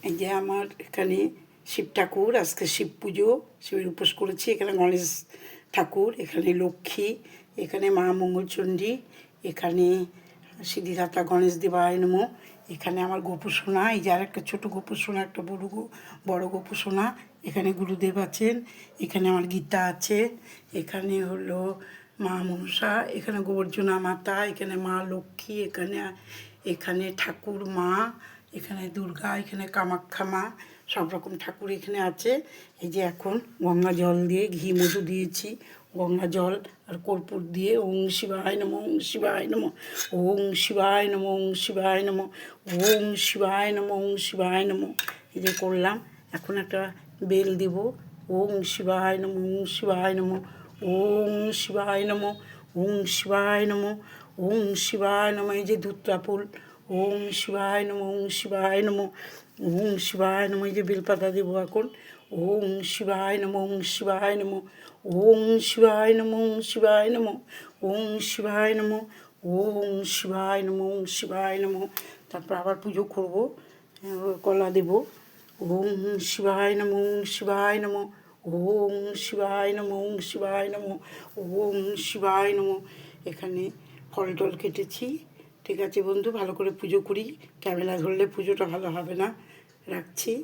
এই যে আমার এখানে শিব ঠাকুর, আজকে শিব পুজো, শিবের উপোস করেছি। এখানে গণেশ ঠাকুর, এখানে লক্ষ্মী, এখানে মা মঙ্গলচণ্ডী, এখানে সিদ্ধিদাতা গণেশ দেবায় নমঃ। এখানে আমার গোপু সোনা, এই যে আর একটা ছোটো গোপু সোনা, একটা বড় গোপু সোনা। এখানে গুরুদেব আছেন, এখানে আমার গীতা আছে, এখানে হলো মা মনসা, এখানে গোবর্জনা মাতা, এখানে মা লক্ষ্মী, এখানে ঠাকুর মা, এখানে দুর্গা, এখানে কামাখ্যা মা, সব রকম ঠাকুর এখানে আছে। এই যে এখন গঙ্গা জল দিয়ে ঘি মধু দিয়েছি, গঙ্গা জল আর কর্পূর দিয়ে ওং শিবায় নমঃ, ওং শিবায় নমঃ, ওং শিবায় নমঃ, ওং শিবায় নমঃ, ওং শিবায় নমঃ, ওং শিবায় নমঃ। এই যে করলাম। এখন একটা বেল দেব। ওং শিবায় নমঃ, ওং শিবায় নমঃ, ওং শিবায় নমঃ, ওং শিবায় নমঃ, ওং শিবায় নমঃ। এই যে ধুত্রা ফুল, ওং শিবায় নমঃ, ওং শিবায় নমঃ, ওং শিবায় নমঃ। এই যে বেলপাতা দেবো এখন। ওং শিবায় নমঃ, ওং শিবায় নমঃ, ওং শিবায় নমঃ, ওং শিবায় নমঃ, ওং শিবায় নমঃ, ওং শিবায় নমঃ, ওং শিবায় নমঃ। তারপর আবার পুজো করবো, কলা দেব। ওং শিবায় নমঃ, ওং শিবায় নমঃ, ওং শিবায় নমঃ, ওং শিবায় নমঃ, ওং শিবায় নমঃ। এখানে ফল টল কেটেছি। ঠিক আছে বন্ধু, ভালো করে পুজো করি। ক্যামেরা ধরলে পুজোটা ভালো হবে না। রাখছি।